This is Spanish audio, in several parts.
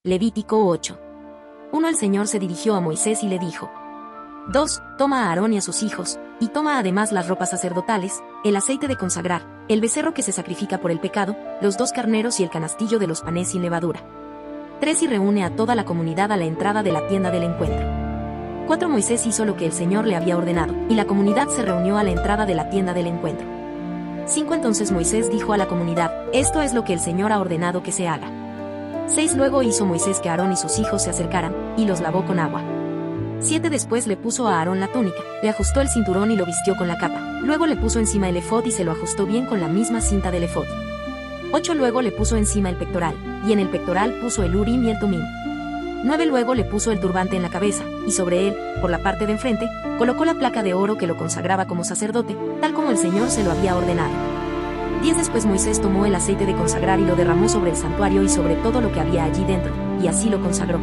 Levítico 8. 1. El Señor se dirigió a Moisés y le dijo: 2. Toma a Aarón y a sus hijos, y toma además las ropas sacerdotales, el aceite de consagrar, el becerro que se sacrifica por el pecado, los 2 carneros y el canastillo de los panes sin levadura. 3. Y reúne a toda la comunidad a la entrada de la tienda del encuentro. 4. Moisés hizo lo que el Señor le había ordenado, y la comunidad se reunió a la entrada de la tienda del encuentro. 5. Entonces Moisés dijo a la comunidad: esto es lo que el Señor ha ordenado que se haga. 6. Luego hizo Moisés que Aarón y sus hijos se acercaran, y los lavó con agua. 7. Después le puso a Aarón la túnica, le ajustó el cinturón y lo vistió con la capa. Luego le puso encima el efod y se lo ajustó bien con la misma cinta del efod. 8. Luego le puso encima el pectoral, y en el pectoral puso el urim y el tumim. 9. Luego le puso el turbante en la cabeza, y sobre él, por la parte de enfrente, colocó la placa de oro que lo consagraba como sacerdote, tal como el Señor se lo había ordenado. 10. Después Moisés tomó el aceite de consagrar y lo derramó sobre el santuario y sobre todo lo que había allí dentro, y así lo consagró.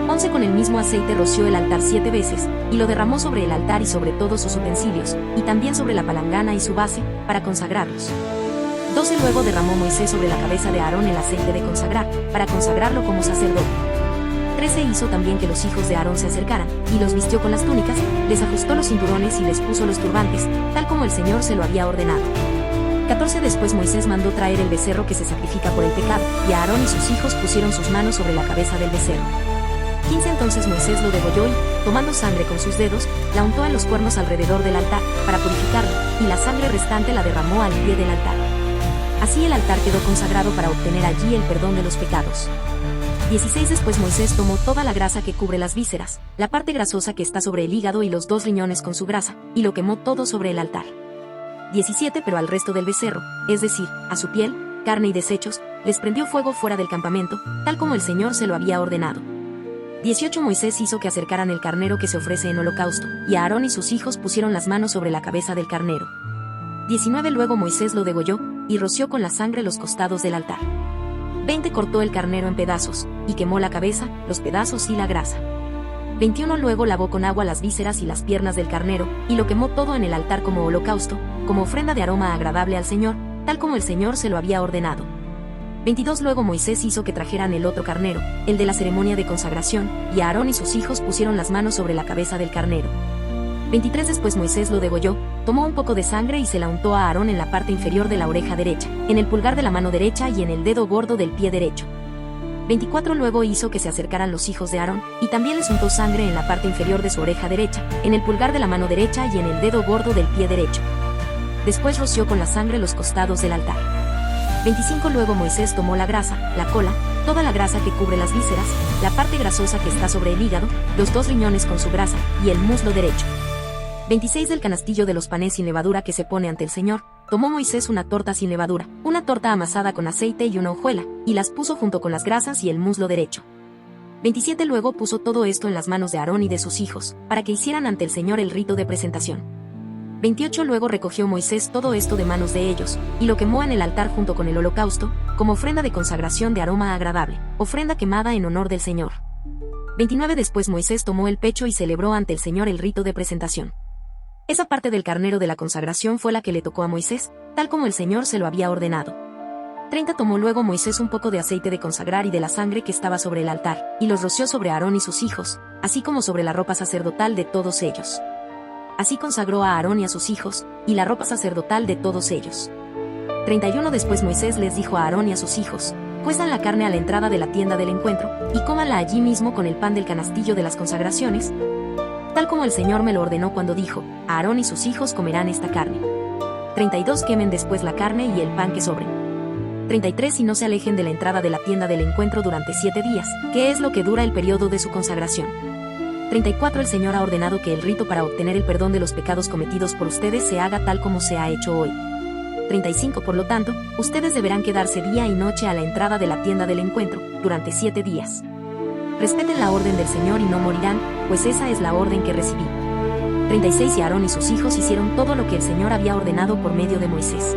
11. Con el mismo aceite roció el altar 7 veces, y lo derramó sobre el altar y sobre todos sus utensilios, y también sobre la palangana y su base, para consagrarlos. 12. Luego derramó Moisés sobre la cabeza de Aarón el aceite de consagrar, para consagrarlo como sacerdote. 13. Hizo también que los hijos de Aarón se acercaran, y los vistió con las túnicas, les ajustó los cinturones y les puso los turbantes, tal como el Señor se lo había ordenado. 14. Después Moisés mandó traer el becerro que se sacrifica por el pecado, y Aarón y sus hijos pusieron sus manos sobre la cabeza del becerro. 15. Entonces Moisés lo degolló y, tomando sangre con sus dedos, la untó en los cuernos alrededor del altar, para purificarlo, y la sangre restante la derramó al pie del altar. Así el altar quedó consagrado para obtener allí el perdón de los pecados. 16. Después Moisés tomó toda la grasa que cubre las vísceras, la parte grasosa que está sobre el hígado y los 2 riñones con su grasa, y lo quemó todo sobre el altar. 17. Pero al resto del becerro, es decir, a su piel, carne y desechos, les prendió fuego fuera del campamento, tal como el Señor se lo había ordenado. 18. Moisés hizo que acercaran el carnero que se ofrece en holocausto, y Aarón y sus hijos pusieron las manos sobre la cabeza del carnero. 19. Luego Moisés lo degolló, y roció con la sangre los costados del altar. 20. Cortó el carnero en pedazos, y quemó la cabeza, los pedazos y la grasa. 21. Luego lavó con agua las vísceras y las piernas del carnero, y lo quemó todo en el altar como holocausto, como ofrenda de aroma agradable al Señor, tal como el Señor se lo había ordenado. 22. Luego Moisés hizo que trajeran el otro carnero, el de la ceremonia de consagración, y Aarón y sus hijos pusieron las manos sobre la cabeza del carnero. 23. Después Moisés lo degolló, tomó un poco de sangre y se la untó a Aarón en la parte inferior de la oreja derecha, en el pulgar de la mano derecha y en el dedo gordo del pie derecho. 24. Luego hizo que se acercaran los hijos de Aarón, y también les untó sangre en la parte inferior de su oreja derecha, en el pulgar de la mano derecha y en el dedo gordo del pie derecho. Después roció con la sangre los costados del altar. 25. Luego Moisés tomó la grasa, la cola, toda la grasa que cubre las vísceras, la parte grasosa que está sobre el hígado, los 2 riñones con su grasa, y el muslo derecho. 26. Del canastillo de los panes sin levadura que se pone ante el Señor, tomó Moisés una torta sin levadura, una torta amasada con aceite y una hojuela, y las puso junto con las grasas y el muslo derecho. 27. Luego puso todo esto en las manos de Aarón y de sus hijos, para que hicieran ante el Señor el rito de presentación. 28. Luego recogió Moisés todo esto de manos de ellos, y lo quemó en el altar junto con el holocausto, como ofrenda de consagración de aroma agradable, ofrenda quemada en honor del Señor. 29. Después Moisés tomó el pecho y celebró ante el Señor el rito de presentación. Esa parte del carnero de la consagración fue la que le tocó a Moisés, tal como el Señor se lo había ordenado. 30. Tomó luego Moisés un poco de aceite de consagrar y de la sangre que estaba sobre el altar, y los roció sobre Aarón y sus hijos, así como sobre la ropa sacerdotal de todos ellos. Así consagró a Aarón y a sus hijos, y la ropa sacerdotal de todos ellos. 31. Después Moisés les dijo a Aarón y a sus hijos: cuezan la carne a la entrada de la tienda del encuentro, y cómanla allí mismo con el pan del canastillo de las consagraciones, tal como el Señor me lo ordenó cuando dijo: Aarón y sus hijos comerán esta carne. 32. Quemen después la carne y el pan que sobre. 33. Y no se alejen de la entrada de la tienda del encuentro durante 7 días, que es lo que dura el periodo de su consagración. 34. El Señor ha ordenado que el rito para obtener el perdón de los pecados cometidos por ustedes se haga tal como se ha hecho hoy. 35. Por lo tanto, ustedes deberán quedarse día y noche a la entrada de la tienda del encuentro, durante 7 días. Respeten la orden del Señor y no morirán, pues esa es la orden que recibí. 36. Y Aarón y sus hijos hicieron todo lo que el Señor había ordenado por medio de Moisés.